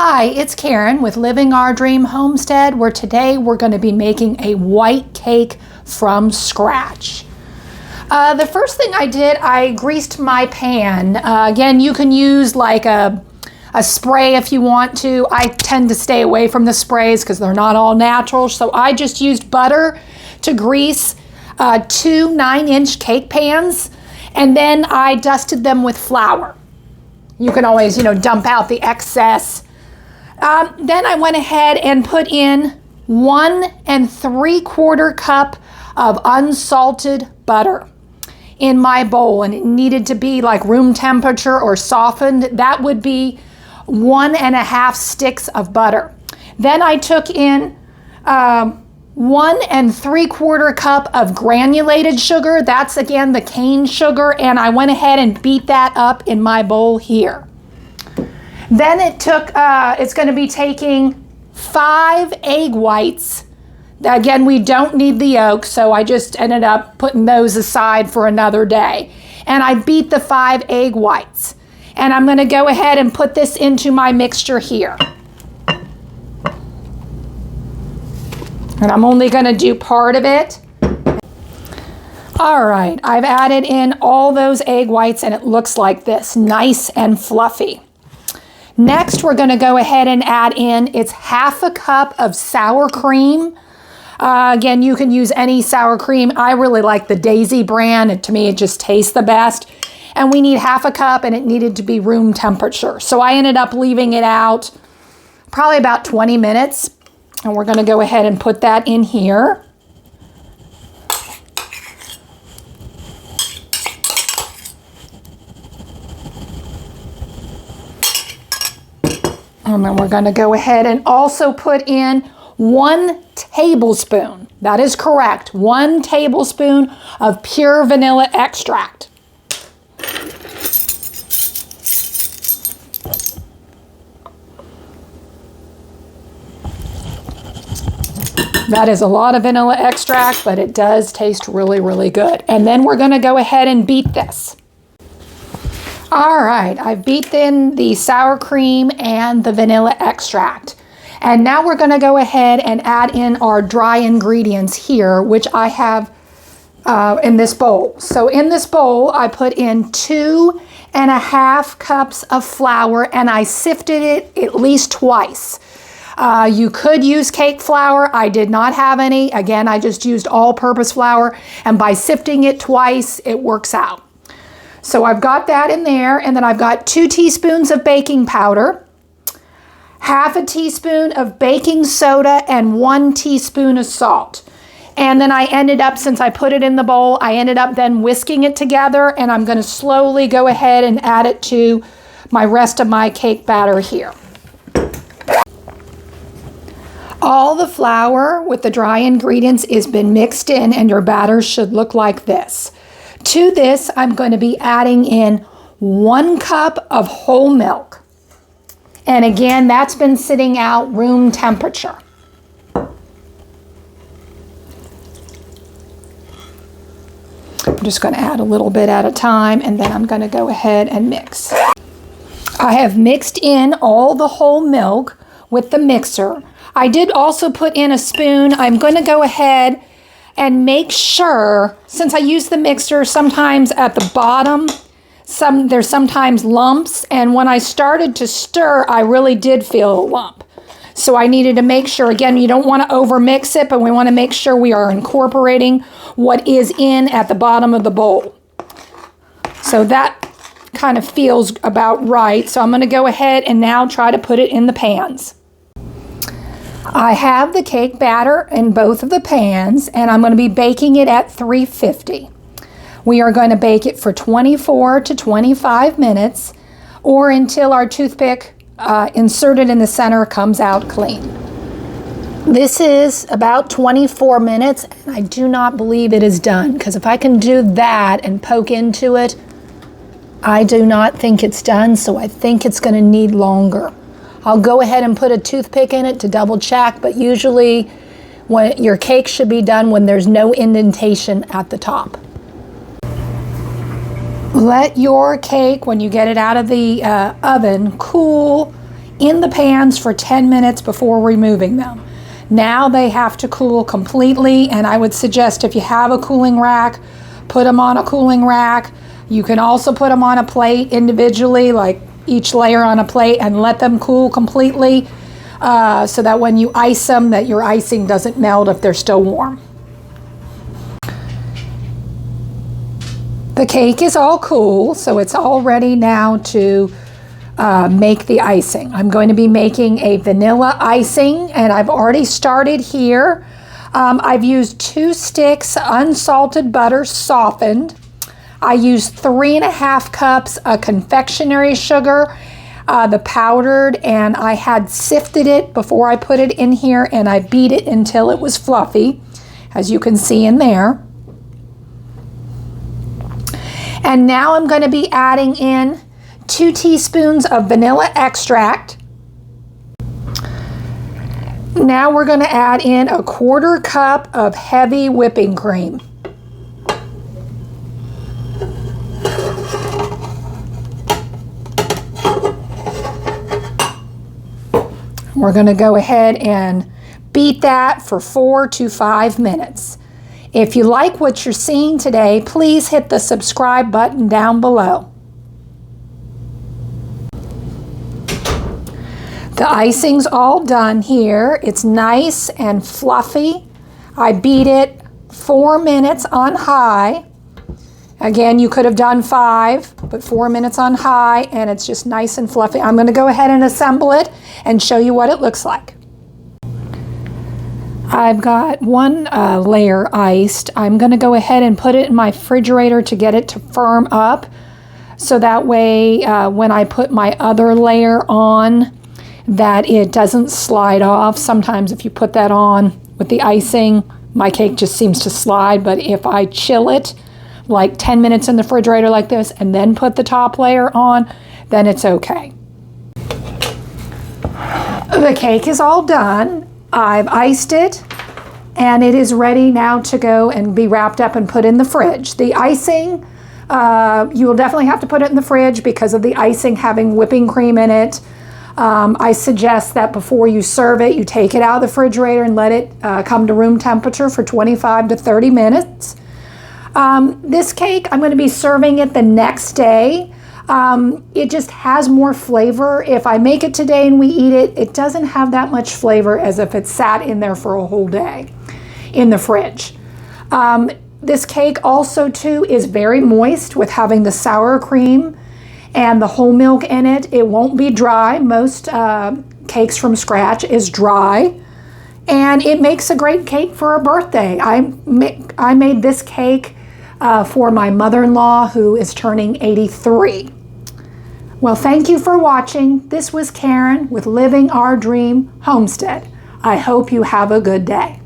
Hi, it's Karen with Living Our Dream Homestead, where today we're going to be making a white cake from scratch. The first thing I did, I greased my pan. Again, you can use like a spray if you want to. I tend to stay away from the sprays because they're not all natural, so I just used butter to grease 2 9-inch cake pans, and then I dusted them with flour. You can always, dump out the excess. Then I went ahead and put in 1 3/4 cup of unsalted butter in my bowl, and it needed to be like room temperature or softened. That would be 1 1/2 sticks of butter. Then I took in 1 3/4 cup of granulated sugar. That's again the cane sugar, and I went ahead and beat that up in my bowl here. Then it's going to be taking 5 egg whites. Again, we don't need the yolk, so I just ended up putting those aside for another day. And I beat the 5 egg whites. And I'm going to go ahead and put this into my mixture here. And I'm only going to do part of it. All right, I've added in all those egg whites and it looks like this, nice and fluffy. Next, we're going to go ahead and add in, it's 1/2 cup of sour cream. Again, you can use any sour cream. I really like the Daisy brand, and to me it just tastes the best. And we need 1/2 cup, and it needed to be room temperature. So I ended up leaving it out probably about 20 minutes. And we're going to go ahead and put that in here. And then we're going to go ahead and also put in 1 tablespoon. That is correct. 1 tablespoon of pure vanilla extract. That is a lot of vanilla extract, but it does taste really, really good. And then we're going to go ahead and beat this. All right, I've beaten the sour cream and the vanilla extract. And now we're going to go ahead and add in our dry ingredients here, which I have in this bowl. So in this bowl, I put in 2 1/2 cups of flour, and I sifted it at least twice. You could use cake flour. I did not have any. Again, I just used all-purpose flour, and by sifting it twice, it works out. So I've got that in there, and then I've got 2 teaspoons of baking powder, 1/2 teaspoon of baking soda, and 1 teaspoon of salt. And then I ended up, since I put it in the bowl, I ended up then whisking it together, and I'm going to slowly go ahead and add it to my rest of my cake batter here. All the flour with the dry ingredients has been mixed in, and your batter should look like this. To this, I'm going to be adding in 1 cup of whole milk. And again, that's been sitting out room temperature. I'm just going to add a little bit at a time, and then I'm going to go ahead and mix. I have mixed in all the whole milk with the mixer. I did also put in a spoon. I'm going to go ahead and make sure, since I use the mixer, sometimes at the bottom, there's sometimes lumps, and when I started to stir, I really did feel a lump. So I needed to make sure, again, you don't want to over mix it, but we want to make sure we are incorporating what is in at the bottom of the bowl. So that kind of feels about right. So I'm going to go ahead and now try to put it in the pans. I have the cake batter in both of the pans, and I'm going to be baking it at 350. We are going to bake it for 24 to 25 minutes, or until our toothpick inserted in the center comes out clean. This is about 24 minutes, and I do not believe it is done, because if I can do that and poke into it, I do not think it's done, so I think it's going to need longer. I'll go ahead and put a toothpick in it to double check, but usually your cake should be done when there's no indentation at the top. Let your cake, when you get it out of the oven, cool in the pans for 10 minutes before removing them. Now they have to cool completely, and I would suggest if you have a cooling rack, put them on a cooling rack. You can also put them on a plate individually, like each layer on a plate, and let them cool completely so that when you ice them, that your icing doesn't melt if they're still warm. The cake is all cool, so it's all ready now to make the icing. I'm going to be making a vanilla icing, and I've already started here. I've used 2 sticks unsalted butter softened. I used 3.5 cups of confectionery sugar, the powdered, and I had sifted it before I put it in here, and I beat it until it was fluffy, as you can see in there. And now I'm going to be adding in 2 teaspoons of vanilla extract. Now we're going to add in a 1/4 cup of heavy whipping cream. We're going to go ahead and beat that for 4 to 5 minutes. If you like what you're seeing today, please hit the subscribe button down below. The icing's all done here. It's nice and fluffy. I beat it 4 minutes on high. Again, you could have done 5, but 4 minutes on high, and it's just nice and fluffy. I'm going to go ahead and assemble it and show you what it looks like. I've got 1 layer iced. I'm going to go ahead and put it in my refrigerator to get it to firm up, so that way when I put my other layer on, that it doesn't slide off. Sometimes if you put that on with the icing, my cake just seems to slide, but if I chill it like 10 minutes in the refrigerator like this and then put the top layer on, then it's okay. The cake is all done. I've iced it, and it is ready now to go and be wrapped up and put in the fridge. The icing, you will definitely have to put it in the fridge because of the icing having whipping cream in it. I suggest that before you serve it, you take it out of the refrigerator and let it come to room temperature for 25 to 30 minutes. This cake, I'm going to be serving it the next day. It just has more flavor. If I make it today and we eat it, it doesn't have that much flavor as if it sat in there for a whole day in the fridge. This cake also too is very moist with having the sour cream and the whole milk in it. It won't be dry. Most cakes from scratch is dry. And it makes a great cake for a birthday. I made this cake for my mother-in-law who is turning 83. Well, thank you for watching. This was Karen with Living Our Dream Homestead. I hope you have a good day.